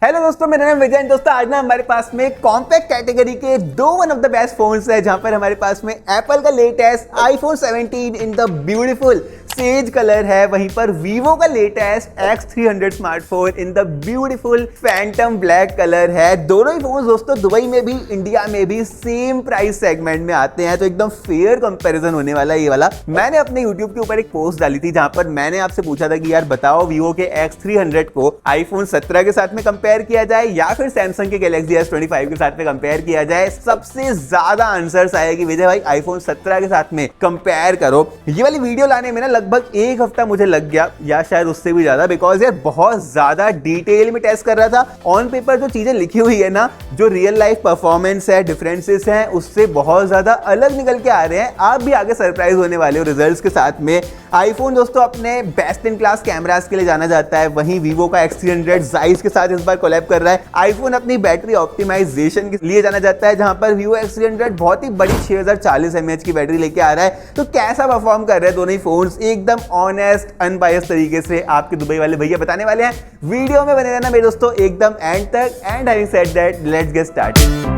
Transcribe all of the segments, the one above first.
Hello दोस्तों, मेरा नाम विजय। दोस्तों आज ना हमारे पास में कॉम्पैक्ट कैटेगरी के दो one of the best phones है, जहां पर हमारे पास में एप्पल का latest iPhone 17 in the beautiful says colour है, वहीं पर वीवो का latest X300 smartphone in the beautiful Phantom black colour है। दोनों ही फोन दोस्तों दुबई में भी इंडिया में भी सेम प्राइस सेगमेंट में आते हैं, तो एकदम फेयर कंपैरिजन होने वाला है ये वाला। मैंने अपने यूट्यूब के ऊपर एक पोस्ट डाली थी जहां पर मैंने आपसे पूछा था कि यार बताओ वीवो के X300 को आईफोन 17 के साथ में कंपेयर किया जाए या फिर सैमसंग के गैलेक्सी S25 के साथ में कंपेयर किया जाए। सबसे ज्यादा आंसर्स आए कि विजय भाई आईफोन 17 के साथ में कंपेयर करो। ये वाली वीडियो लाने में ना लगभग एक हफ्ता मुझे लग गया या शायद उससे भी ज्यादा, बिकॉज यार बहुत ज्यादा डिटेल में टेस्ट कर रहा था। ऑन पेपर जो चीजें लिखी हुई है ना, जो रियल लाइफ परफॉर्मेंस है, डिफरेंसेस हैं, उससे बहुत ज्यादा अलग निकल के आ रहे हैं। आप भी आगे सरप्राइज होने वाले हो रिजल्ट्स के साथ में। आईफोन दोस्तों अपने बेस्ट इन क्लास कैमरास के लिए जाना जाता है, वहीं वीवो का X300 जाइस के साथ इस बार कोलैब कर रहा है। आईफोन अपनी बैटरी ऑप्टिमाइजेशन के लिए जाना जाता है, जहां पर वीवो X300 बहुत ही बड़ी 6040 mAh की बैटरी लेके आ रहा है। तो कैसा परफॉर्म कर रहे हैं दोनों ही फोन्स, एकदम ऑनेस्ट अनबायस्ड तरीके से आपके दुबई वाले भैया बताने वाले हैं। वीडियो में बने रहना मेरे दोस्तों एकदम एंड तक। And having said that, let's get started.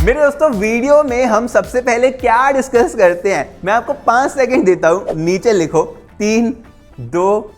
मेरे दोस्तों वीडियो में हम सबसे पहले क्या डिस्कस करते हैं, मैं आपको 5 सेकंड देता हूं, नीचे लिखो 3, 2,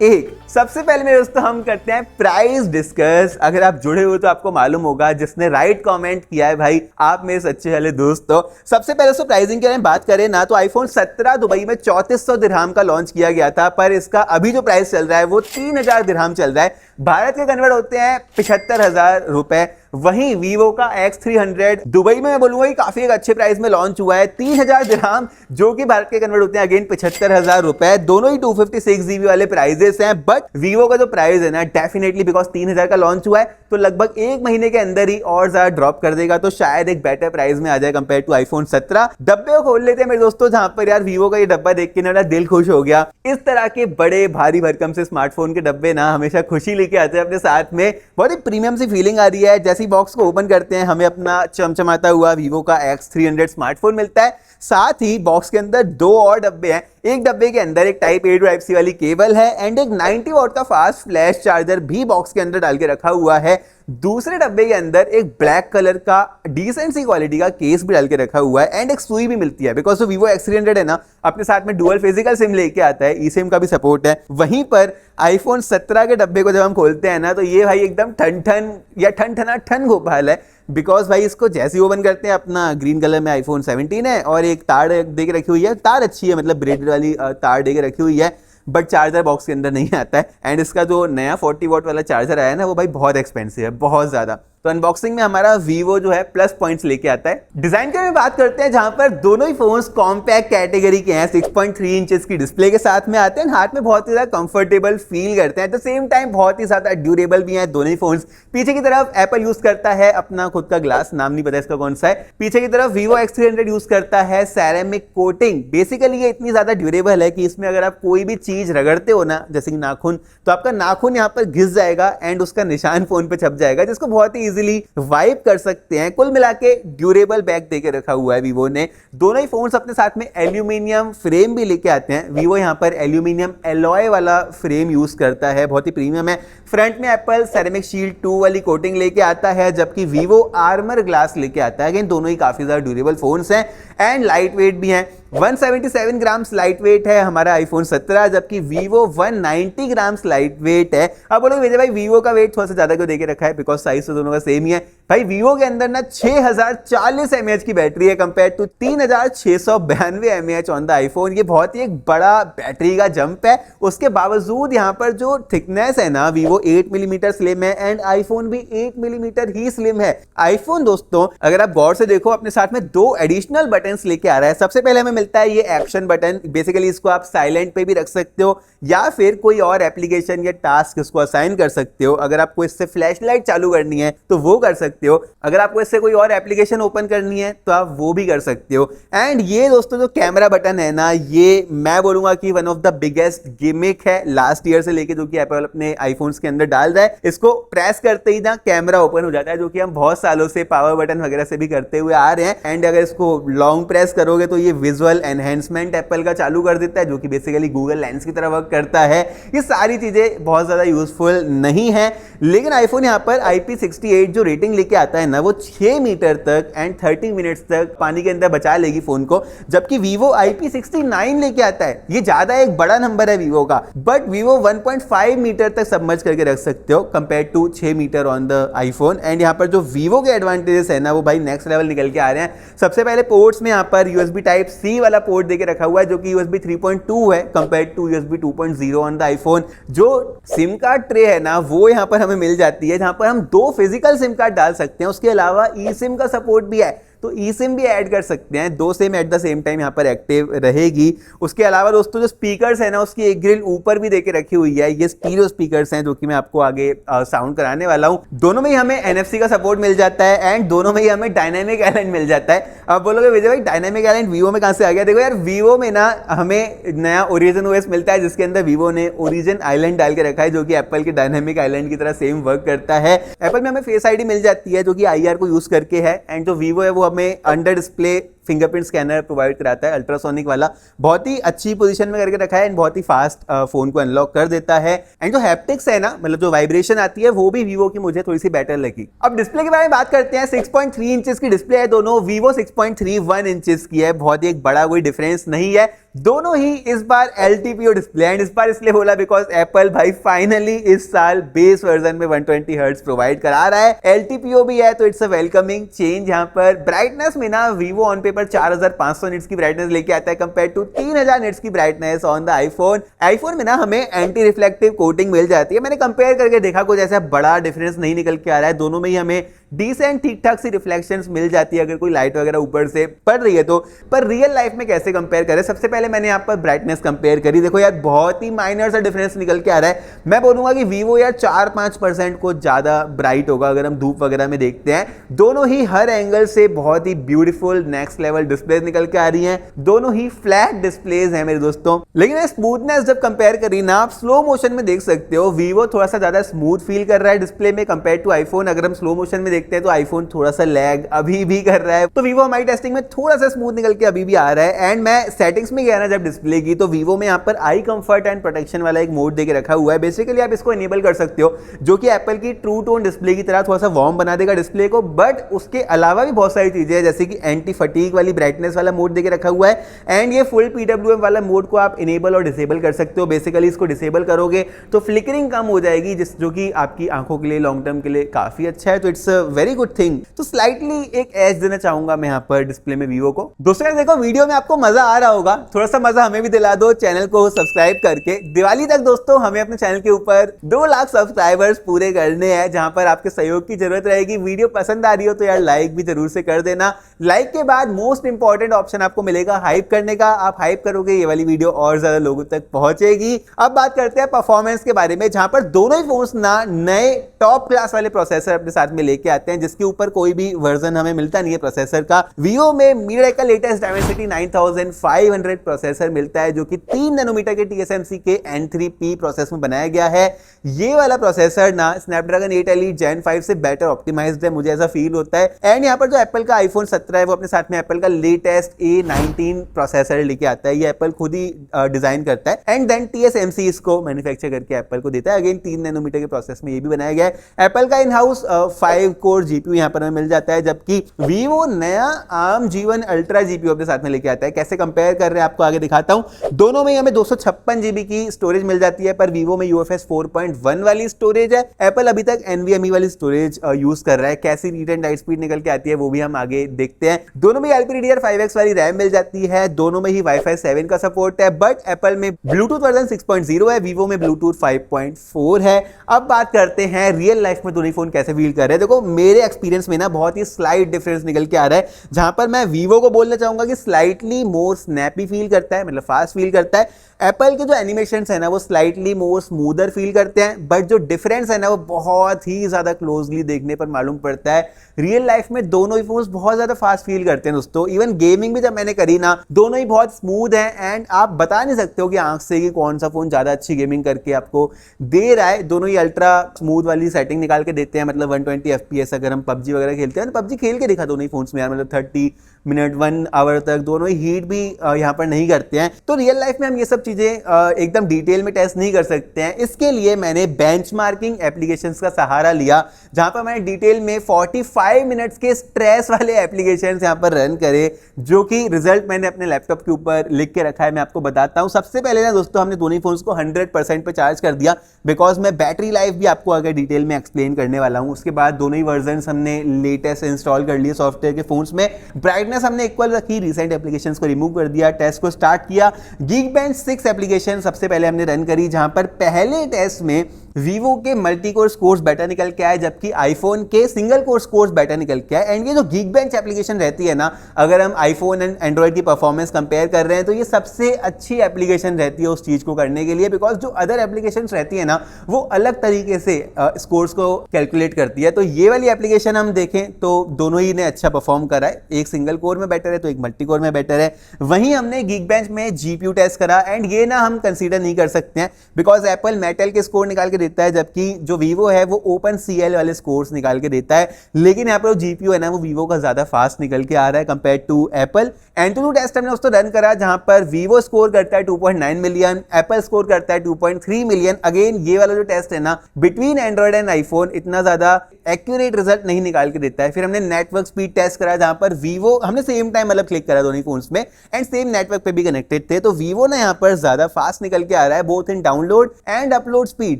1। सबसे पहले मेरे दोस्तों हम करते हैं प्राइस डिस्कस। अगर आप जुड़े हो तो आपको मालूम होगा, जिसने राइट कमेंट किया है भाई आप मेरे सच्चे वाले दोस्त हो। सबसे पहले दोस्तों प्राइसिंग के बारे में बात करें ना, तो आईफोन 17 दुबई में 3400 दिरहम का लॉन्च किया गया था, पर इसका अभी जो प्राइस चल रहा है वो 3000 दिरहम चल रहा है। भारत के कन्वर्ट होते हैं 75,000 रुपए। वहीं वीवो का X300 दुबई में मैं बोलूंगा कि काफी एक अच्छे प्राइस में लॉन्च हुआ है, 3000 दिरहम, जो कि भारत के कन्वर्ट होते हैं अगेन 75,000 रुपए। दोनों ही 256 GB वाले प्राइजेस हैं, बट वीवो का जो प्राइस है ना, डेफिनेटली बिकॉज 3000 का लॉन्च हुआ है तो लगभग एक महीने के अंदर ही और ज्यादा ड्रॉप कर देगा, तो शायद एक बेटर प्राइस में आ जाए कंपेयर टू आईफोन 17। डब्बे को खोल लेते हैं मेरे दोस्तों, जहां पर यार वीवो का ये डब्बा देख के मेरा दिल खुश हो गया। इस तरह के बड़े भारी भरकम से स्मार्टफोन के डब्बे ना हमेशा खुशी लेके आते हैं अपने साथ में। बहुत ही प्रीमियम सी फीलिंग आ रही है। जैसे ही बॉक्स को ओपन करते हैं हमें अपना चमचमाता हुआ वीवो का X300 स्मार्टफोन मिलता है। साथ ही बॉक्स के अंदर 2 और डब्बे हैं। एक डब्बे के अंदर एक type A to type C वाली केबल है एंड एक 90 वॉट का फास्ट फ्लैश चार्जर भी बॉक्स के अंदर डाल के रखा हुआ है। दूसरे डब्बे के अंदर एक ब्लैक कलर का डिसेंट सी क्वालिटी का केस भी डाल के रखा हुआ है एंड एक सुई भी मिलती है, बिकॉज वीवो X300 है ना, अपने साथ में डुअल फिजिकल सिम लेके आता है, ई सिम का भी सपोर्ट है। वहीं पर आईफोन 17 के डब्बे को जब हम खोलते हैं ना, तो ये भाई एकदम ठन या ठन गोपाल है, बिकॉज भाई इसको जैसे ही ओपन करते हैं अपना ग्रीन कलर में आईफोन 17 है और एक तार दे के रखी हुई है। तार अच्छी है, मतलब ब्रेडेड वाली तार दे के रखी हुई है, बट चार्जर बॉक्स के अंदर नहीं आता है। एंड इसका जो नया 40 वॉट वाला चार्जर आया है ना, वो भाई बहुत एक्सपेंसिव है, बहुत ज्यादा। तो अनबॉक्सिंग में हमारा वीवो जो है प्लस पॉइंट्स लेके आता है। डिजाइन के बारे में बात करते हैं, जहां पर दोनों ही फोन्स कॉम्पैक्ट कैटेगरी के हैं, 6.3 इंचेस की डिस्प्ले के साथ में आते हैं, हाथ में बहुत ही ज्यादा कंफर्टेबल फील करते हैं, एट द सेम टाइम बहुत ही ज्यादा ड्यूरेबल भी हैं दोनों ही फोन्स। पीछे की तरफ एप्पल यूज करता है अपना खुद का ग्लास, नाम नहीं पता इसका कौन सा है। पीछे की तरफ वीवो X300 यूज करता है सैरेमिक कोटिंग। बेसिकली ये इतनी ज्यादा ड्यूरेबल है कि इसमें अगर आप कोई भी चीज रगड़ते हो ना, जैसे कि नाखून, तो आपका नाखून यहाँ पर घिस जाएगा एंड उसका निशान फोन पे छप जाएगा, जिसको बहुत ही इजीली वाइप कर सकते हैं। कुल मिला के ड्यूरेबल बैग देके रखा हुआ है वीवो ने। दोनों ही फोन्स अपने साथ में एल्यूमिनियम फ्रेम भी लेके आते हैं। वीवो यहाँ पर एल्यूमिनियम एलॉय वाला फ्रेम यूज करता है, बहुत ही प्रीमियम है। फ्रंट में एप्पल सेरेमिक शील्ड 2 वाली कोटिंग लेके आता है, जबकि वीवो आर्मर ग्लास लेके आता है। दोनों ही काफी ज्यादा ड्यूरेबल फोन्स हैं एंड लाइट वेट भी हैं। 177 ग्राम्स लाइट वेट है हमारा आईफोन 17, जबकि वीवो 190 ग्राम्स लाइट वेट है। अब बोलोगे विजय भाई वीवो का वेट थोड़ा सा ज्यादा क्यों देके रखा है, बिकॉज साइज तो दोनों का सेम ही है। भाई वीवो के अंदर ना 6040 mAh की बैटरी है compare to 3692 mAh on the iPhone. ये बहुत ही एक बड़ा बैटरी का जंप है। उसके बावजूद यहाँ पर जो थिकनेस है ना, वीवो 8 मिलीमीटर स्लिम है एंड आईफोन भी 8 मिलीमीटर ही स्लिम है। आईफोन दोस्तों अगर आप गौर से देखो, अपने साथ में 2 एडिशनल बटन लेके आ रहा है। सबसे पहले हमें मिलता है ये एक्शन बटन। बेसिकली इसको आप साइलेंट पे भी रख सकते हो या फिर कोई और एप्लीकेशन या टास्क इसको असाइन कर सकते हो। अगर आपको इससे फ्लैशलाइट चालू करनी है तो वो कर सकते सकते हो। अगर आपको इससे कोई और एप्लीकेशन ओपन करनी है तो आप वो भी कर सकते हो। एंड ये दोस्तों जो कैमरा बटन है ना, ये मैं बोलूंगा कि one of the biggest gimmick है लास्ट ईयर से लेके, जो कि एप्पल अपने आईफोन्स के अंदर डाल रहा है। इसको प्रेस करते ही ना कैमरा ओपन हो जाता है, जो कि हम बहुत सालों से पावर बटन वगैरह से भी करते हुए आ रहे हैं। एंड अगर इसको लॉन्ग प्रेस करोगे तो ये विजुअल एनहेंसमेंट एप्पल का चालू कर देता है, जो कि बेसिकली गूगल लेंस की तरह वर्क करता है। ये सारी चीजें बहुत ज्यादा यूजफुल नहीं है, लेकिन आईफोन यहाँ पर IP68 जो रेटिंग लेके आता है ना, वो 6 मीटर तक एंड 30 मिनट्स तक पानी के अंदर बचा लेगी फोन को, जबकि वीवो IP69 लेके आता है। ये ज्यादा एक बड़ा नंबर है वीवो का, बट वीवो 1.5 मीटर तक सबमर्ज करके रख सकते हो compare to 6 metre on the iPhone. And यहाँ पर जो वीवो के एडवांटेजेस है ना, वो भाई नेक्स्ट लेवल निकल के आ रहे हैं। सबसे पहले पोर्ट्स में यहाँ पर USB Type-C वाला पोर्ट देके रखा हुआ है, जो कि USB 3.2 है compare to USB 2.0 on the iPhone. जो सिम कार्ड ट्रे है ना, वो यहाँ पर हमें मिल जाती है, जहां पर हम 2 फिजिकल सिम कार्ड डाल सकते हैं। उसके अलावा ई सिम का सपोर्ट भी है, तो ई सिम भी ऐड कर सकते हैं। 2 SIM at the same time यहाँ पर एक्टिव रहेगी। उसके अलावा दोस्तों जो स्पीकर्स है ना, उसकी एक ग्रिल ऊपर भी देके रखी हुई है। ये स्टीरियो स्पीकर्स हैं, जो कि मैं आपको आगे साउंड कराने वाला हूँ। दोनों में ही हमें NFC का सपोर्ट मिल जाता है एंड दोनों में ही हमें डायनेमिक आइलैंड मिल जाता है। अब बोलोगे विजय भाई डायनेमिक आइलैंड वीवो में कहां से आ गया? देखो यार, वीवो में ना हमें नया ओरिजिन OS मिलता है, जिसके अंदर वीवो ने ओरिजिन आइलैंड डाल के रखा है, जो कि एप्पल के डायनेमिक आइलैंड की तरह सेम वर्क करता है। एप्पल में हमें फेस ID मिल जाती है, जो कि IR को यूज करके है। एंड जो वीवो है वो हमें under display fingerprint scanner provide कराता है, अल्ट्रासोनिक वाला। बहुत ही अच्छी पोजीशन में करके रखा है एंड बहुत ही फास्ट फोन को अनलॉक कर देता है। एंड जो हैप्टिक्स है ना, मतलब जो वाइब्रेशन आती है, वो भी वीवो की मुझे थोड़ी सी बेटर लगी। अब डिस्प्ले के बारे में बात करते हैं। 6.3 इंचेस की डिस्प्ले है दोनों। वीवो 6.31 इंचेस की है, बहुत ही एक बड़ा कोई डिफरेंस नहीं है। दोनों ही इस बार LTPO डिस्प्ले एंड इस बार इसलिए बोला बिकॉज एप्पल भाई फाइनली इस साल बेस वर्जन में 120 हर्ट्ज प्रोवाइड करा रहा है। LTPO भी है, तो इट्स अ वेलकमिंग चेंज। यहाँ पर ब्राइटनेस में ना वीवो ऑन पेपर 4500 निट्स की ब्राइटनेस लेके आता है कंपेयर टू 3000 निट्स की ब्राइटनेस ऑन द आईफोन में ना हमें एंटी रिफ्लेक्टिव कोटिंग मिल जाती है। मैंने कंपेयर करके देखा, कुछ ऐसा बड़ा डिफरेंस नहीं निकल के आ रहा है। दोनों में ही हमें डिसेंट ठीक ठाक सी रिफ्लेक्शंस मिल जाती है अगर कोई लाइट वगैरह ऊपर से पड़ रही है तो। पर रियल लाइफ में कैसे कंपेयर करें? सबसे पहले मैंने यहाँ पर ब्राइटनेस कंपेयर करी। देखो यार, बहुत ही माइनर सा डिफरेंस निकल के आ रहा है। मैं बोलूंगा कि वीवो यार 4-5% को ज्यादा ब्राइट होगा अगर हम धूप वगैरह में देखते हैं। दोनों ही हर एंगल से बहुत ही ब्यूटीफुल नेक्स्ट लेवल डिस्प्ले निकल के आ रही हैं। दोनों ही फ्लैट डिस्प्लेज हैं मेरे दोस्तों। लेकिन स्मूथनेस जब कंपेयर करी ना, आप स्लो मोशन में देख सकते हो वीवो थोड़ा सा ज्यादा स्मूथ फील कर रहा है डिस्प्ले में कंपेयर टू आईफोन। अगर हम स्लो मोशन में देखते हैं तो आईफोन थोड़ा सा लैग अभी भी कर रहा है, तो वीवो हमारी टेस्टिंग में थोड़ा सा स्मूथ निकल के अभी भी आ रहा है। एंड मैं सेटिंग्स में गया ना जब डिस्प्ले की, तो वीवो में यहाँ पर आई कंफर्ट एंड प्रोटेक्शन वाला एक मोड देके रखा हुआ है। बेसिकली आप इसको इनेबल कर सकते हो, जो कि एप्पल की ट्रू टोन डिस्प्ले की तरह थोड़ा सा वार्म बना देगा डिस्प्ले को। बट उसके अलावा भी बहुत सारी चीजें हैं, जैसे कि एंटी फटीग वाली ब्राइटनेस वाला मोड देके रखा हुआ है। एंड ये फुल PWM वाला मोड को आप इनेबल और डिसेबल कर सकते हो। बेसिकली इसको डिसेबल करोगे तो फ्लिकरिंग कम हो जाएगी, जो कि आपकी आंखों के लिए लॉन्ग टर्म के लिए काफी अच्छा है। तो it's a very good thing. तो स्लाइटली एक एज देना चाहूंगा मैं यहाँ पर डिस्प्ले में वीवो को। दोस्तों देखो, वीडियो में आपको मजा आ रहा होगा, थोड़ा सा मजा हमें भी दिला दो चैनल को सब्सक्राइब करके। दिवाली तक दोस्तों हमें अपने चैनल के ऊपर 2 लाख सब्सक्राइबर्स पूरे करने हैं, जहां पर आपके सहयोग की जरूरत रहेगी। वीडियो पसंद आ रही हो तो यार लाइक भी जरूर से कर देना। लाइक के बाद मोस्ट इंपॉर्टेंट ऑप्शन आपको मिलेगा हाइप करने का। आप हाइप करोगे ये वाली वीडियो और ज्यादा लोगों तक पहुंचेगी। अब बात करते हैं परफॉर्मेंस के बारे में, जहां पर दोनों ही फोन्स ना नए टॉप क्लास वाले प्रोसेसर अपने साथ में लेके आते हैं, जिसके ऊपर कोई भी वर्जन हमें मिलता नहीं है प्रोसेसर का। वीवो में मीडियाटेक का लेटेस्ट डायमेंसिटी 9500 प्रोसेसर मिलता है, जो कि 3 नैनोमीटर के TSMC के N3P प्रोसेस में बनाया गया है। ये वाला प्रोसेसर ना स्नैपड्रैगन 8 Elite Gen 5 से बेटर ऑप्टिमाइज्ड है, मुझे ऐसा फील होता है। एंड यहाँ पर जो एप्पल का iPhone 17 है, वो अपने साथ में एप्पल का लेटेस्ट A19 प्रोसेसर लेके आता है। ये एप्पल खुद ही डिजाइन करता है एंड देन TSMC इसको मैन्युफैक्चर करके एप्पल को देता है। अगेन 3 नैनोमीटर के प्रोसेस में ये भी बनाया गया है। एप्पल का इन हाउस 5 कोर GPU यहाँ पर हमें मिल जाता है, जबकि वीवो नया ARM G1 अल्ट्रा GPU अपने साथ में लेके आता है। कैसे कंपेयर कर रहे हैं आपको आगे दिखाता हूं। दोनों में हमें 256 GB की स्टोरेज मिल जाती है, पर वीवो में UFS 4.1 वाली स्टोरेज है। एप्पल अभी तक NVMe वाली स्टोरेज यूज कर रहा है। कैसी रीड एंड राइट स्पीड निकल के आती है वो भी हम आगे देखते हैं। दोनों में LPDDR5X वाली रैम मिल जाती है। दोनों में ही Wi-Fi 7 का सपोर्ट है, बट एप्पल में ब्लूटूथ वर्जन 6.0 है, वीवो में ब्लूटूथ 5.4 है। अब बात करते हैं रियल लाइफ में दोनों फोन कैसे फील कर रहे हैं। देखो मेरे एक्सपीरियंस में ना बहुत ही स्लाइट डिफरेंस निकल के आ रहा है, जहां पर मैं वीवो को बोलना चाहूंगा कि स्लाइटली मोर स्नैपी फील करता है, मतलब फास्ट फील करता है। एप्पल के जो एनिमेशंस है ना वो स्लाइटली मोर स्मूदर फील करते हैं, बट जो डिफरेंस है ना वो बहुत ही ज्यादा क्लोजली देखने पर मालूम पड़ता है। रियल लाइफ में दोनों ही फोन्स बहुत ज्यादा फास्ट फील करते हैं दोस्तों। इवन गेमिंग भी जब मैंने करी ना, दोनों ही बहुत स्मूथ है, एंड आप बता नहीं सकते हो कि आंख से कि कौन सा फोन ज्यादा अच्छी गेमिंग करके आपको दे रहा है। दोनों ही अल्ट्रा स्मूथ वाली सेटिंग निकाल के देते हैं, मतलब 120 FPS अगर हम पबजी वगैरह खेलते हैं, तो पबजी खेल के दिखा दोनों ही फोन्स में यार, मतलब 30 मिनट 1 आवर तक दोनों ही हीट भी यहाँ पर नहीं करते हैं। तो रियल लाइफ में हम ये सब चीजें एकदम डिटेल में टेस्ट नहीं कर सकते हैं। इसके लिए मैंने बेंचमार्किंग एप्लीकेशंस का सहारा लिया, जहां पर मैंने डिटेल में 45 मिनट्स के स्ट्रेस वाले एप्लीकेशंस यहाँ पर रन करे, जो कि रिजल्ट मैंने अपने लैपटॉप के ऊपर लिख के रखा है, मैं आपको बताता हूं। सबसे पहले ना दोस्तों हमने दोनों ही फोन्स को 100% पे चार्ज कर दिया, बिकॉज मैं बैटरी लाइफ भी आपको अगर डिटेल में एक्सप्लेन करने वाला हूं। उसके बाद दोनों ही वर्जन हमने लेटेस्ट इंस्टॉल कर लिए सॉफ्टवेयर के फोन्स में, ब्राइटनेस हमने इक्वल रखी, रिसेंट एप्लीकेशंस को रिमूव कर दिया, टेस्ट को स्टार्ट किया। Geekbench 6 एप्लीकेशन सबसे पहले हमने रन करी, जहां पर पहले टेस्ट में वीवो के मल्टी कोर स्कोर्स बेटर निकल के आए, जबकि आईफोन के सिंगल कोर स्कोर्स बेटर निकल के आए। एंड ये जो Geekbench एप्लीकेशन रहती है ना, अगर हम आईफोन एंड एंड्रॉइड की परफॉर्मेंस कंपेयर कर रहे हैं तो ये सबसे अच्छी एप्लीकेशन रहती है उस चीज को करने के लिए, बिकॉज जो अदर एप्लीकेशन रहती है ना वो अलग तरीके से स्कोर्स को कैलकुलेट करती है। तो ये वाली एप्लीकेशन हम देखें तो दोनों ही ने अच्छा परफॉर्म करा है, एक सिंगल कोर में बेटर है तो एक मल्टी कोर में बेटर है। वहीं हमने Geekbench में GPU टेस्ट करा, एंड ये ना हम कंसीडर नहीं कर सकते हैं, बिकॉज एप्पल मेटल के स्कोर निकाल के देता है, जबकि जो वीवो है वो OpenCL वाले स्कोर्स निकाल के देता है। लेकिन यहाँ पर GPU है ना वो वीवो का ज्यादा फास्ट निकल के आ रहा है compare to Apple. AnTuTu test हमने उसको रन करा, जहां पर वीवो स्कोर करता है 2.9 मिलियन, एप्पल स्कोर करता है 2.3 मिलियन। अगेन ये वाला जो टेस्ट है ना बिटवीन एंड्रॉइड एंड आईफोन इतना ज्यादा एक्यूरेट रिजल्ट नहीं निकाल के देता है। फिर हमने नेटवर्क स्पीड टेस्ट करा, जहां पर वीवो हमने सेम टाइम मतलब क्लिक करा दोनों फोन्स में, एंड सेम नेटवर्क पे भी कनेक्टेड थे, तो वीवो ना यहाँ पर ज्यादा फास्ट निकल के आ रहा है both in download and upload speed.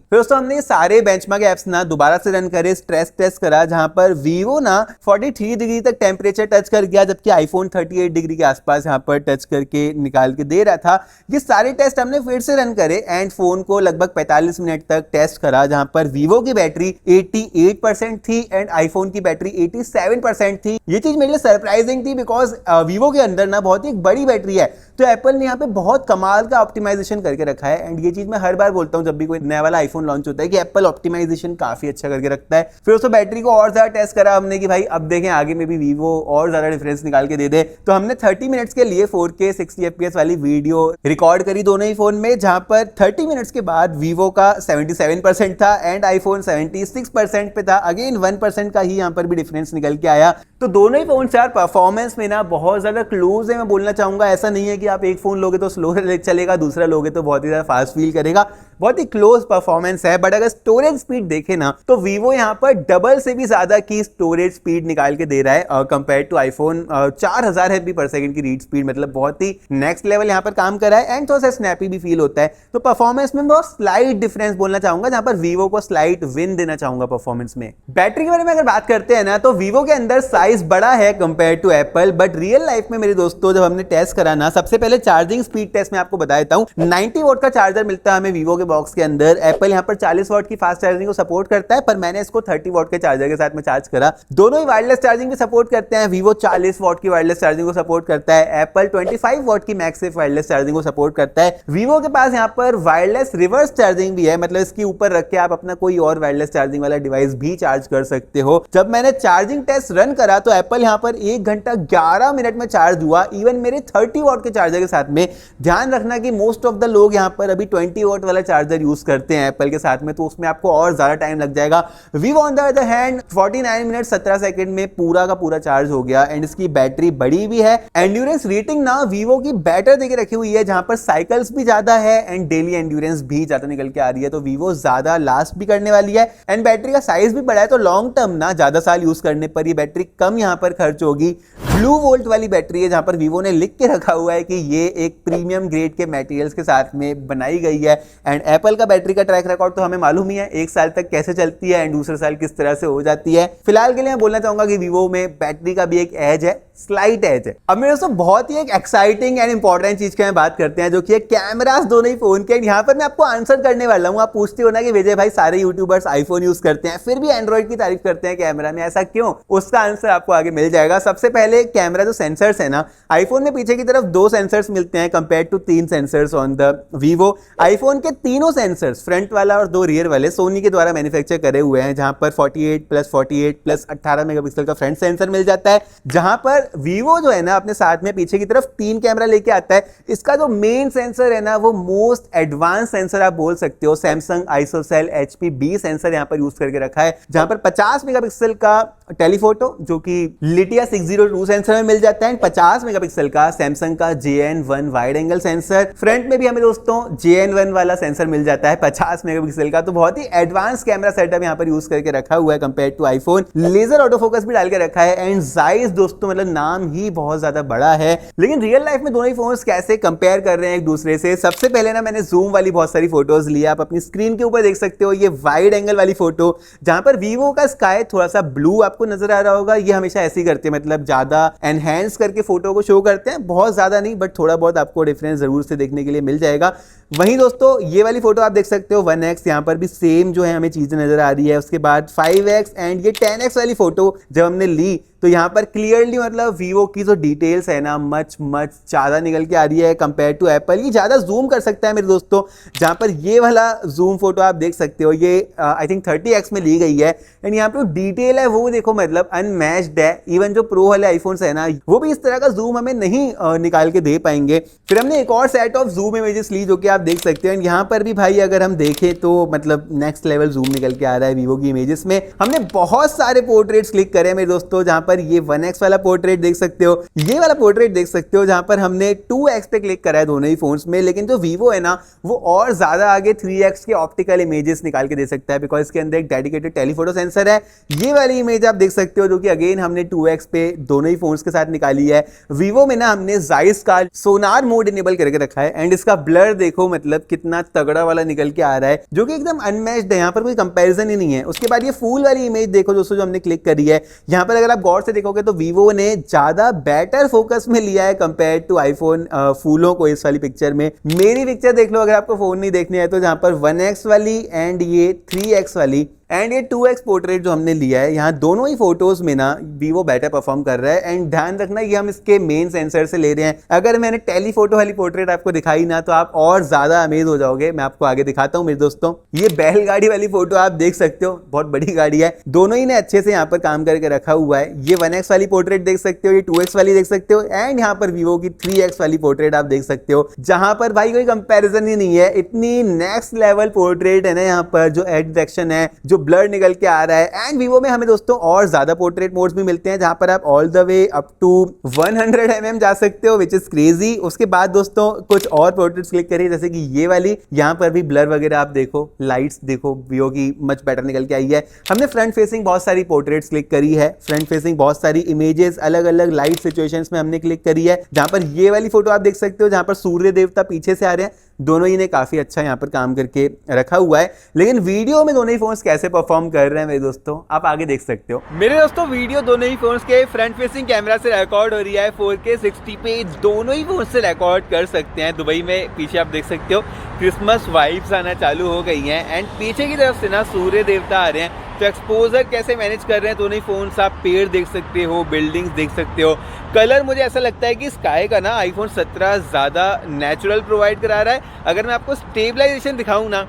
फिर दोस्तों हमने सारे बेंचमार्क एप्स ना दोबारा से रन करे, स्ट्रेस टेस्ट करा, जहां पर वीवो ना 43 डिग्री तक टेम्परेचर टच कर गया, जबकि आईफोन 38 डिग्री के आसपास यहाँ पर टच करके निकाल के दे रहा था। ये सारे टेस्ट हमने फिर से रन करे एंड फोन को लगभग 45 मिनट तक टेस्ट करा, जहां पर वीवो की बैटरी 88% थी एंड आईफोन की बैटरी 87% थी। ये चीज मेरे लिए सरप्राइजिंग थी, बिकॉज वीवो के अंदर ना बहुत ही बड़ी बैटरी है, तो एप्पल ने यहाँ पे बहुत कमाल का ऑप्टिमाइजेशन करके रखा है। एंड ये चीज मैं हर बार बोलता हूँ जब भी कोई नया वाला आईफोन लॉन्च होता है कि एप्पल ऑप्टिमाइजेशन काफी अच्छा करके रखता है। फिर उसको बैटरी को और ज्यादा टेस्ट करा हमने कि भाई अब देखें आगे में भी वीवो और ज्यादा डिफरेंस निकाल के दे दे, तो हमने 30 मिनट्स के लिए 4K 60 FPS वाली वीडियो रिकॉर्ड करी दोनों ही फोन में, जहां पर 30 मिनट्स के बाद वीवो का 77% था एंड आईफोन 76% पे था। अगेन 1% का ही यहाँ पर भी डिफरेंस निकल के आया। तो दोनों ही फोन यार परफॉर्मेंस में ना बहुत ज्यादा क्लोज है, मैं बोलना चाहूंगा। ऐसा नहीं है कि आप एक फोन लोगे तो स्लो चलेगा, दूसरा लोगे तो बहुत ही ज्यादा फास्ट फील करेगा, बहुत ही क्लोज परफॉर्मेंस है। बट अगर स्टोरेज स्पीड देखे ना तो वीवो यहाँ पर डबल से भी ज्यादा की स्टोरेज स्पीड निकाल के दे रहा है कंपेयर टू आईफोन। 4000 MB पर सेकंड की रीड स्पीड, मतलब बहुत ही नेक्स्ट लेवल यहाँ पर काम कर रहा है एंड थोड़ा सा स्नैपी भी फील होता है। तो परफॉर्मेंस में बहुत स्लाइट डिफरेंस बोलना चाहूंगा, जहां पर वीवो को स्लाइट विन देना चाहूंगा परफॉर्मेंस में। बैटरी के बारे में अगर बात करते हैं ना तो वीवो के अंदर साइज बड़ा है compare to Apple, but real life में मेरे दोस्तों जब हमने टेस्ट करा ना, सबसे पहले चार्जिंग स्पीड टेस्ट में आपको बता देता हूं। 90 वॉट का चार्जर मिलता है हमें वीवो के बॉक्स के अंदर। एप्पल यहाँ पर 40 वॉट की फास्ट चार्जिंग को सपोर्ट करता है, पर मैंने इसको 30 वॉट के चार्जर के साथ में चार्ज करा। दोनों ही वायरलेस चार्जिंग भी सपोर्ट करते हैं। वीवो 40 वॉट की वायरलेस चार्जिंग को सपोर्ट करता है, एप्पल 25 वॉट की मैक्सिफ वायरलेस चार्जिंग को सपोर्ट करता है। वीवो के पास यहाँ पर वायरलेस रिवर्स चार्जिंग भी है, मतलब इसके ऊपर रख के आप अपना कोई और वायरलेस चार्जिंग वाला डिवाइस भी चार्ज कर सकते हो। जब मैंने चार्जिंग टेस्ट रन करा तो एप्पल यहाँ पर 1 घंटा 11 मिनट में चार्ज हुआ, इवन मेरे 30 वॉट के चार्जर के साथ में। ध्यान रखना कि मोस्ट ऑफ द लोग यहाँ पर अभी 20 वॉट वाला चार्जर यूज करते हैं एप्पल के साथ में, तो उसमें आपको और ज्यादा टाइम लग जाएगा। Vivo on the other hand 49 minute 17 second में पूरा का पूरा चार्ज हो गया एंड इसकी बैटरी बड़ी भी है। एंड्योरेंस रेटिंग ना वीवो की बेटर देके रखी हुई है, जहां पर साइकिल्स भी ज्यादा है एंड डेली एंड्योरेंस भी ज्यादा निकल के आ रही है, तो वीवो ज्यादा लास्ट भी करने वाली है। एंड बैटरी का साइज भी बड़ा है, तो लॉन्ग टर्म ना ज्यादा साल यूज करने पर ये बैटरी कम यहां पर खर्च होगी। ब्लू वोल्ट वाली बैटरी है, जहां पर वीवो ने लिख के रखा हुआ है कि ये एक प्रीमियम ग्रेड के मटेरियल्स के साथ में बनाई गई है। एंड एप्पल का बैटरी का ट्रैक रिकॉर्ड तो हमें मालूम ही है, 1 साल तक कैसे चलती है एंड दूसरे साल किस तरह से हो जाती है। फिलहाल के लिए मैं बोलना चाहूंगा कि वीवो में बैटरी का भी एक एज है, स्लाइट एज है। अब मेरे दोस्तों बहुत ही एक एक्साइटिंग एंड इंपॉर्टेंट चीज की बात करते हैं, जो कि है कैमरास दोनों ही फोन के। यहाँ पर मैं आपको आंसर करने वाला हूँ। आप पूछते हो ना कि विजय भाई सारे यूट्यूबर्स आईफोन यूज करते हैं फिर भी एंड्रॉइड की तारीफ करते हैं कैमरा में, ऐसा क्यों? उसका आंसर आपको आगे मिल जाएगा। सबसे पहले कैमरा जो सेंसर्स है ना, आईफोन में पीछे की तरफ 2 सेंसर्स मिलते हैं compare to 3 sensors on the Vivo. IPhone के तीनों सेंसर्स, फ्रंट वाला और 2 रियर वाले, सोनी के द्वारा मैन्युफैक्चर करे हुए हैं, जहां पर 48+48+ 18 मेगापिक्सल का फ्रंट सेंसर मिल जाता है। जहां पर वीवो जो है ना अपने साथ में पीछे की तरफ 3 कैमरा लेके आता है। इसका जो मेन सेंसर है ना, वो मोस्ट एडवांस सेंसर आप बोल सकते हो, सैमसंग आइसोसेल HP-B सेंसर यहां पर यूज करके रखा है, जहां पर 50 मेगापिक्सल का टेलीफोटो जो कि लिटिया 602 सेंसर में मिल जाता है, 50 मेगापिक्सल का सैमसंग का JN1 wide angle sensor. Front में भी हमें दोस्तों JN1 वाला सेंसर मिल जाता है 50 मेगापिक्सल का। तो बहुत ही एडवांस कैमरा सेटअप यहां पर यूज करके रखा हुआ है compare to iPhone. Laser auto focus भी डाल के रखा है एंड जाइस दोस्तों मतलब नाम ही बहुत ज्यादा बड़ा है। लेकिन रियल लाइफ में दोनों ही फोन्स कैसे कंपेयर कर रहे हैं एक दूसरे से, सबसे पहले ना मैंने जूम वाली बहुत सारी फोटोज ली। आप अपनी स्क्रीन के ऊपर देख सकते हो ये वाइड एंगल वाली फोटो, जहां पर वीवो का स्काई थोड़ा सा ब्लू आपको नजर आ रहा होगा। ये हमेशा ऐसे ही करते हैं, मतलब ज्यादा एनहेंस करके फोटो को शो करते हैं, बहुत ज्यादा नहीं बट थोड़ा बहुत आपको डिफरेंस जरूर से देखने के लिए मिल जाएगा। वहीं दोस्तों ये वाली फोटो आप देख सकते हो 1x, यहाँ पर भी सेम जो है हमें चीजें नजर आ रही है। उसके बाद 5x एंड ये 10x वाली फोटो जब हमने ली तो यहाँ पर क्लियरली मतलब वीवो की जो डिटेल्स है ना मच ज्यादा निकल के आ रही है कंपेयर टू एप्पल। ये ज्यादा जूम कर सकता है मेरे दोस्तों, जहां पर ये वाला जूम फोटो आप देख सकते हो, ये आई थिंक 30x में ली गई है एंड यहाँ पे डिटेल है वो देखो मतलब अनमैच्ड है। इवन जो प्रो वाले आईफोन्स है ना वो भी इस तरह का जूम हमें नहीं निकाल के दे पाएंगे। फिर हमने एक और सेट ऑफ जूम इमेजेस ली जो कि आप देख सकते हो। यहाँ पर भी भाई अगर हम देखें तो मतलब नेक्स्ट लेवल जूम निकल के आ रहा है वीवो की इमेजेस में। हमने बहुत सारे पोर्ट्रेट्स क्लिक करे मेरे दोस्तों, जहां पर ये 1x वाला पोर्ट्रेट देख सकते हो, ये वाला पोर्ट्रेट देख सकते हो, जहां पर हमने 2x पे क्लिक करा है दोनों ही फोन्स में। लेकिन जो वीवो है ना वो और ज्यादा आगे 3x के ऑप्टिकल इमेजेस निकाल के दे सकता है, बिकॉज इसके अंदर एक डेडिकेटेड टेलीफोटो सेंसर है। ये वाली इमेज आप देख सकते हो जो कि अगेन हमने 2x पे दोनों ही फोन्स के साथ निकाली है। वीवो में ना हमने जाइस का सोनार मोड इनेबल करके रखा है एंड इसका ब्लर देखो मतलब कितना तगड़ा वाला निकल के आ रहा है, जो कि एकदम अनमैच्ड है, यहाँ पर कोई कंपैरिजन ही नहीं है। उसके बाद ये फूल वाली इमेज देखो दोस्तों जो हमने क्लिक करी है, यहाँ पर अगर आप गौर से देखोगे तो वीवो ने ज्यादा बेटर फोकस में लिया है कंपेयर टू आईफोन फूलों को। इस वाली पिक्चर में मेरी पिक्चर देख लो अगर आपको फोन नहीं देखनी है तो, जहां पर 1x वाली एंड ये 3x वाली एंड ये 2x पोर्ट्रेट जो हमने लिया है, यहाँ दोनों ही फोटोज में ना वीवो बेटर परफॉर्म कर रहा है। एंड ध्यान रखना ये हम इसके मेन सेंसर से ले रहे हैं। अगर मैंने टेलीफोटो वाली पोर्ट्रेट आपको दिखाई ना तो आप और ज्यादा अमेज हो जाओगे। मैं आपको आगे दिखाता हूँ मेरे दोस्तों। ये बैलगाड़ी वाली फोटो आप देख सकते हो, बहुत बड़ी गाड़ी है। दोनों ही ने अच्छे से यहाँ पर काम करके रखा हुआ है। ये 1x वाली पोर्ट्रेट देख सकते हो, ये 2x वाली देख सकते हो एंड यहाँ पर वीवो की 3x वाली पोर्ट्रेट आप देख सकते हो, जहां पर भाई कोई कंपैरिजन ही नहीं है। इतनी नेक्स्ट लेवल पोर्ट्रेट है ना यहाँ पर, जो एज डिटेक्शन है, जो ब्लर निकल के आ रहा है। एंड वीवो में हमें दोस्तों और ज्यादा पोर्ट्रेट मोड्स भी मिलते हैं, जहां पर आप all the way up to 100 mm जा सकते हो, विच इज क्रेजी। उसके बाद दोस्तों कुछ और पोर्ट्रेट्स क्लिक करिए, जैसे कि ये वाली, यहाँ पर भी ब्लर वगैरह आप देखो, लाइट्स देखो वीवो की मच बेटर निकल के आई है। हमने फ्रंट फेसिंग बहुत सारी पोर्ट्रेट्स क्लिक करी है, फ्रंट फेसिंग बहुत सारी इमेजेस अलग अलग लाइट सिचुएशंस में हमने क्लिक करी है, जहां पर ये वाली फोटो आप देख सकते हो जहां पर सूर्य देवता पीछे से आ रहे हैं। दोनों ही ने काफी अच्छा यहाँ पर काम करके रखा हुआ है। लेकिन वीडियो में दोनों ही फोन्स कैसे परफॉर्म कर रहे हैं मेरे दोस्तों आप आगे देख सकते हो। मेरे दोस्तों वीडियो दोनों ही फोन्स के फ्रंट फेसिंग कैमरा से रिकॉर्ड हो रही है 4K 60 पे, दोनों ही फोन से रिकॉर्ड कर सकते हैं। दुबई में पीछे आप देख सकते हो क्रिसमस वाइब्स आना चालू हो गई हैं एंड पीछे की तरफ से ना सूर्य देवता आ रहे हैं। तो एक्सपोजर कैसे मैनेज कर रहे हैं दोनों ही फोन्स, आप पेड़ देख सकते हो, बिल्डिंग्स देख सकते हो। कलर मुझे ऐसा लगता है कि स्काई का ना आईफोन 17 ज्यादा नेचुरल प्रोवाइड करा रहा है। अगर मैं आपको स्टेबलाइजेशन दिखाऊं ना,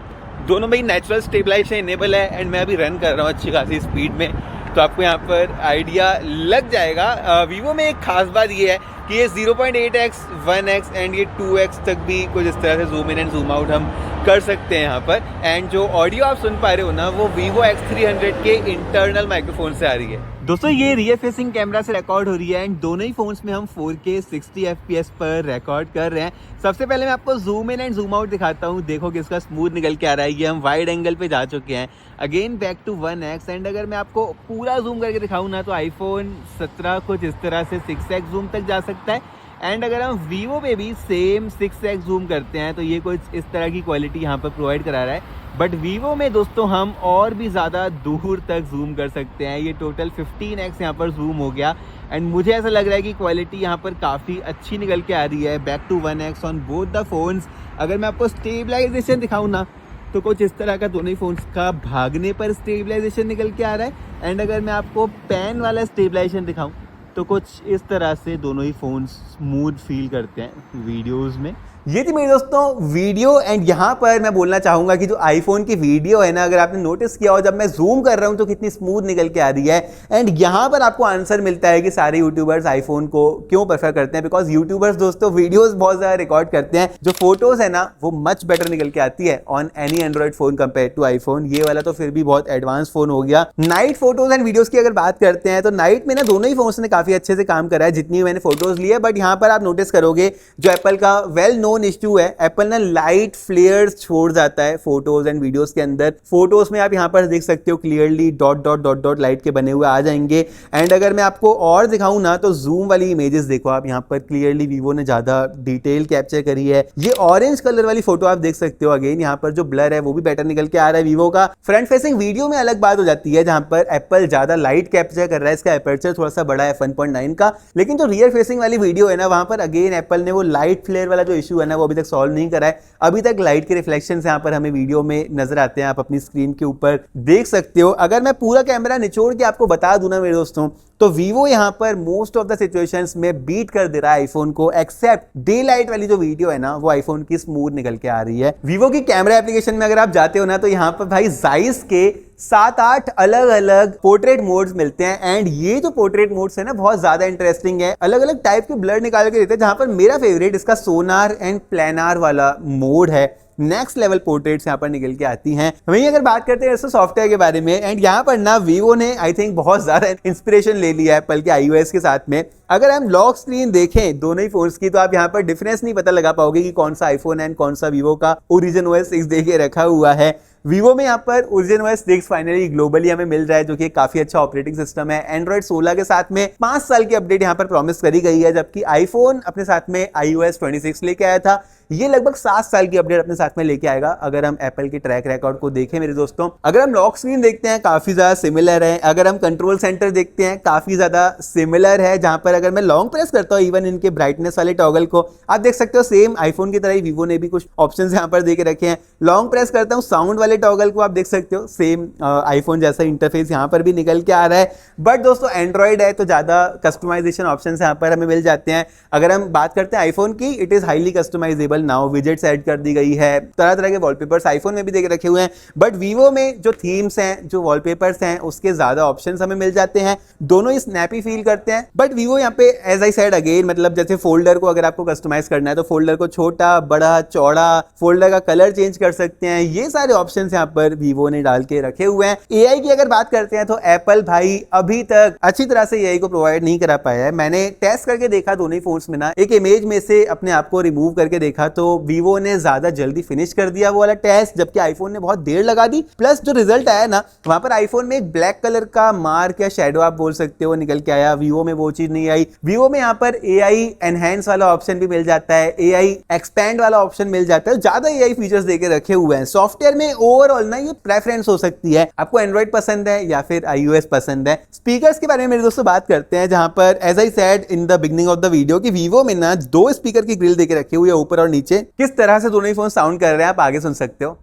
दोनों में ही नेचुरल स्टेबलाइजेशन इनेबल है एंड मैं अभी रन कर रहा हूँ अच्छी खासी स्पीड में, तो आपको यहाँ पर आइडिया लग जाएगा। वीवो में एक खास बात ये है कि ये 0.8x 1x एंड ये 2x तक भी कुछ इस तरह से zoom in and zoom out हम कर सकते हैं यहाँ पर। एंड जो ऑडियो आप सुन पा रहे हो ना वो Vivo X300 के इंटरनल माइक्रोफोन से आ रही है। दोस्तों ये रियर फेसिंग कैमरा से रिकॉर्ड हो रही है एंड दोनों ही फोन्स में हम 4K 60 FPS पर रिकॉर्ड कर रहे हैं। सबसे पहले मैं आपको zoom in and zoom out दिखाता हूँ, देखो किसका स्मूथ निकल के आ रहा है। ये हम वाइड एंगल पे जा चुके हैं। Again back to 1x and अगर मैं आपको पूरा जूम करके दिखाऊँ ना तो आईफोन 17 कुछ इस तरह से 6x जूम तक जा सकता है एंड अगर हम वीवो पे भी सेम 6x जूम करते हैं तो ये कुछ इस तरह की क्वालिटी यहाँ पर प्रोवाइड करा रहा है। बट वीवो में दोस्तों हम और भी ज़्यादा दूर तक जूम कर सकते हैं। ये टोटल 15x यहाँ पर जूम हो गया एंड मुझे ऐसा लग रहा है कि क्वालिटी यहाँ पर काफ़ी अच्छी निकल के आ रही है। Back to 1x on both the phones. अगर मैं आपको स्टेबलाइजेशन दिखाऊँ ना तो कुछ इस तरह का दोनों ही फोन्स का भागने पर स्टेबलाइजेशन निकल के आ रहा है एंड अगर मैं आपको पैन वाला स्टेबलाइजेशन दिखाऊँ तो कुछ इस तरह से दोनों ही फोन स्मूथ फील करते हैं वीडियोस में। ये थी मेरे दोस्तों वीडियो एंड यहाँ पर मैं बोलना चाहूँगा कि जो आईफोन की वीडियो है ना, अगर आपने नोटिस किया हो जब मैं जूम कर रहा हूँ तो कितनी स्मूथ निकल के आ रही है एंड यहाँ पर आपको आंसर मिलता है कि सारे यूट्यूबर्स आईफोन को क्यों प्रेफर करते हैं। बिकॉज यूट्यूबर्स दोस्तों वीडियोस बहुत ज़्यादा रिकॉर्ड करते हैं, जो फोटोज है ना वो मच बेटर निकल के आती है on any Android phone compare to iPhone. ये वाला तो फिर भी बहुत एडवांस फोन हो गया। नाइट फोटोज एंड वीडियोज की अगर बात करते हैं तो नाइट में ना दोनों ही फोन ने काफी अच्छे से काम करा है जितनी मैंने फोटोज ली है। बट यहाँ पर आप नोटिस करोगे जो एप्पल का वेल नोन इश्यू है, एप्पल ना लाइट फ्लेयर्स छोड़ जाता है फोटोज एंड वीडियोस के अंदर। फोटोज में आप यहाँ पर देख सकते हो clearly dot dot dot dot light के बने हुए आ जाएंगे एंड अगर मैं आपको और दिखाऊं ना तो जूम वाली इमेजेस देखो आप, यहाँ पर क्लियरली वीवो ने ज्यादा डिटेल कैप्चर करी है। ये ऑरेंज कलर वाली फोटो आप देख सकते हो। अगेन यहाँ पर जो ब्लर है वो भी बेटर निकल के आ रहा है वीवो का। फ्रंट फेसिंग वीडियो में अलग बात हो जाती है जहां पर एप्पल ज्यादा लाइट कैप्चर कर रहा है, इसका एपर्चर थोड़ा सा बड़ा है 1.9 का। लेकिन जो रियर फेसिंग वाली वीडियो है ना वहां पर अगेन एप्पल ने वो लाइट फ्लेयर वाला जो इशू है ना वो अभी तक सॉल्व नहीं करा है। अभी तक लाइट के रिफ्लेक्शन यहाँ पर हमें वीडियो में नजर आते हैं, आप अपनी स्क्रीन के ऊपर देख सकते हो। अगर मैं पूरा कैमरा निचोड़ के आपको बता दूं ना मेरे दोस्तों तो वीवो यहाँ पर मोस्ट ऑफ द सिचुएशंस में बीट कर दे रहा है आईफोन को, एक्सेप्ट डे लाइट वाली जो वीडियो है ना वो आईफोन की स्मूथ निकल के आ रही है। वीवो की कैमरा एप्लीकेशन में अगर आप जाते हो ना तो यहाँ पर भाई जाइस के 7-8 अलग अलग पोर्ट्रेट मोड्स मिलते हैं एंड ये जो पोर्ट्रेट मोड्स है ना बहुत ज्यादा इंटरेस्टिंग है। अलग अलग टाइप के ब्लर निकाल के देते हैं, जहां पर मेरा फेवरेट इसका सोनार एंड प्लेनार वाला मोड है। नेक्स्ट लेवल पोर्ट्रेट्स यहाँ पर निकल के आती हैं। वहीं अगर बात करते हैं सॉफ्टवेयर के बारे में एंड यहाँ पर ना वीवो ने आई थिंक बहुत ज्यादा इंस्पिरेशन ले लिया है एप्पल के iOS के साथ में। अगर हम लॉक स्क्रीन देखें दोनों ही फोन्स की तो आप यहाँ पर डिफरेंस नहीं पता लगा पाओगे कि कौन सा आईफोन है एंड कौन सा वीवो का ओरिजिन OS 6 दे के रखा हुआ है। वीवो में यहाँ पर ओरिजिन OS 6 फाइनली ग्लोबली हमें मिल रहा है जो कि काफी अच्छा ऑपरेटिंग सिस्टम है। एंड्रॉइड 16 के साथ में 5 साल की अपडेट यहाँ पर प्रॉमिस करी गई है, जबकि आईफोन अपने साथ में iOS 26 लेके आया था। ये लगभग 7 साल की अपडेट अपने साथ में लेके आएगा। अगर हम एप्पल के ट्रैक रिकॉर्ड को देखें मेरे दोस्तों, अगर हम लॉक स्क्रीन देखते हैं काफी ज्यादा सिमिलर है। अगर हम कंट्रोल सेंटर देखते हैं काफी ज्यादा सिमिलर है, जहां पर अगर मैं लॉन्ग प्रेस करता हूं इवन इनके ब्राइटनेस वाले टॉगल को आप देख सकते हो सेम आईफोन की तरह ही वीवो ने भी कुछ ऑप्शंस यहां पर दे के रखे हैं। लॉन्ग प्रेस करता हूं साउंड वाले टॉगल को आप देख सकते हो सेम आईफोन जैसा इंटरफेस यहां पर भी निकल के आ रहा है। बट दोस्तों एंड्रॉइड है तो ज्यादा कस्टमाइजेशन ऑप्शंस यहां पर हमें मिल जाते हैं। अगर हम बात करते हैं आईफोन की, it is highly customisable now, widgets add कर दी गई है, तरह तरह के वॉलपेपर्स आईफोन में भी देके रखे हुए हैं। बट वीवो में जो थीम्स हैं जो वॉलपेपर्स हैं उसके ज्यादा ऑप्शंस हमें मिल जाते हैं, दोनों ही स्नैपी फील करते हैं। बट वीवो यहाँ पे एज आई सेड अगेन, मतलब जैसे फोल्डर को अगर आपको कस्टमाइज करना है तो फोल्डर को छोटा बड़ा चौड़ा, फोल्डर का कलर चेंज कर सकते हैं, ये सारे ऑप्शंस यहाँ पर वीवो ने डाल के रखे हुए हैं। एआई की अगर बात करते हैं तो एप्पल भाई अभी तक अच्छी तरह से एआई को प्रोवाइड नहीं करा पाया है। मैंने टेस्ट करके देखा दोनों ही फोन्स में ना, एक इमेज में से अपने आप को रिमूव करके देखा तो वीवो ने ज्यादा जल्दी फिनिश कर दिया वो वाला टेस्ट, जबकि आईफोन ने बहुत देर लगा दी। प्लस जो रिजल्ट आया ना वहां पर आईफोन में एक ब्लैक कलर का मार्क या शेडो आप बोल सकते हो निकल के आया, वीवो में वो चीज नहीं आई। वीवो में यहाँ पर एआई एनहेंस वाला ऑप्शन भी मिल जाता है, एआई एक्सपैंड वाला ऑप्शन मिल जाता है, ज्यादा एआई फीचर्स देके रखे हुए हैं। सॉफ्टवेयर में ओवरऑल ना ये प्रेफरेंस हो सकती है, आपको एंड्रॉइड पसंद है या फिर iOS पसंद है। स्पीकर्स के बारे में मेरे दोस्तों बात करते हैं, जहां पर as I said in the beginning of the video कि वीवो में ना 2 स्पीकर की ग्रिल देके रखी हुई है ऊपर और नीचे। किस तरह से दोनों ही फोन साउंड कर रहे हैं आप आगे सुन सकते हो।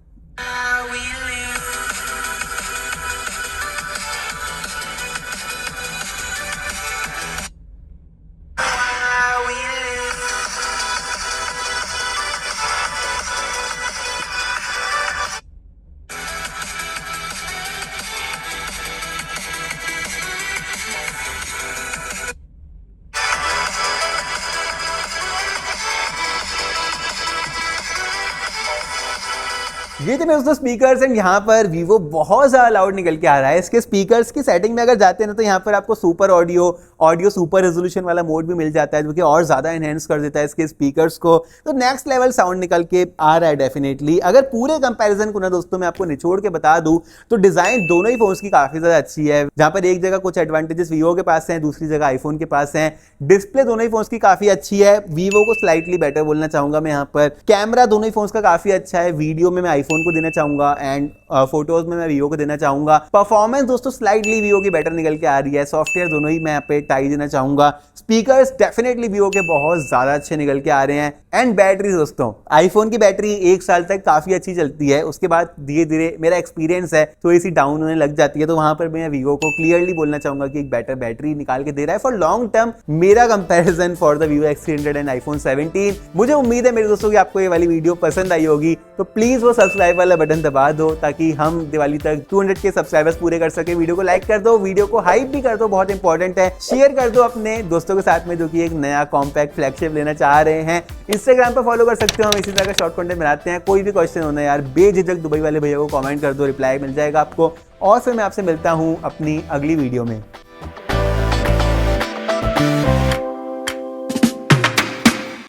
ये थे मेरे दोस्तों स्पीकर्स एंड यहाँ पर Vivo बहुत ज़्यादा लाउड निकल के आ रहा है। इसके स्पीकर्स की सेटिंग में अगर जाते हैं ना तो यहाँ पर आपको सुपर ऑडियो सुपर रेजोल्यूशन वाला मोड भी मिल जाता है जो कि और ज़्यादा एनहेंस कर देता है इसके स्पीकर्स को। तो नेक्स्ट लेवल साउंड निकल के आ रहा है डेफिनेटली। अगर पूरे कंपैरिजन को ना दोस्तों मैं आपको निचोड़ के बता दूं तो डिज़ाइन दोनों ही फोन्स की काफ़ी ज़्यादा अच्छी है। जहाँ पर एक जगह कुछ एडवांटेजेस Vivo के पास हैं, दूसरी जगह आईफोन के पास हैं। डिस्प्ले दोनों ही फोन्स की काफ़ी अच्छी है, Vivo को स्लाइटली बेटर बोलना चाहूँगा मैं यहाँ पर। कैमरा दोनों ही फोन्स का काफ़ी अच्छा है, वीडियो में मैं आईफोन को देना चाहूँगा एंड फोटोज में मैं Vivo को देना चाहूँगा। परफॉर्मेंस दोस्तों स्लाइटली Vivo की बेटर निकल के आ रही है, सॉफ्टवेयर दोनों ही मैं यहाँ पे टाई देना चाहूँगा। स्पीकर्स डेफिनेटली Vivo के बहुत ज़्यादा अच्छे निकल के आ रहे हैं। एंड बैटरी दोस्तों, आईफोन की बैटरी 1 साल तक काफ़ी अच्छी चलती है, उसके बाद धीरे धीरे मेरा एक्सपीरियंस है थोड़ी सी डाउन होने लग जाती है। तो वहाँ पर मैं Vivo को क्लियरली बोलना चाहूँगा कि एक बेटर बैटरी निकाल के दे रहा है फॉर लॉन्ग टर्म। मेरा comparison for the Vivo X300 and iPhone 17। मुझे उम्मीद है मेरे दोस्तों कि आपको ये वाली वीडियो पसंद आई होगी, तो प्लीज़ वो सब्सक्राइब वाला बटन दबा दो ताकि हम दिवाली तक 200 के सब्सक्राइबर्स पूरे कर सके। वीडियो को लाइक कर दो, वीडियो को हाइप भी कर दो, बहुत इंपॉर्टेंट है। शेयर कर दो अपने दोस्तों के साथ में जो कि एक नया कॉम्पैक्ट फ्लैगशिप लेना चाह रहे हैं। इंस्टाग्राम पर फॉलो कर सकते हो, हम इसी तरह का शॉर्ट कंटेंट बनाते हैं। कोई भी क्वेश्चन होना यार बेझिझक दुबई वाले भैया को कमेंट कर दो, रिप्लाई मिल जाएगा आपको। और फिर मैं आपसे मिलता हूँ अपनी अगली वीडियो में।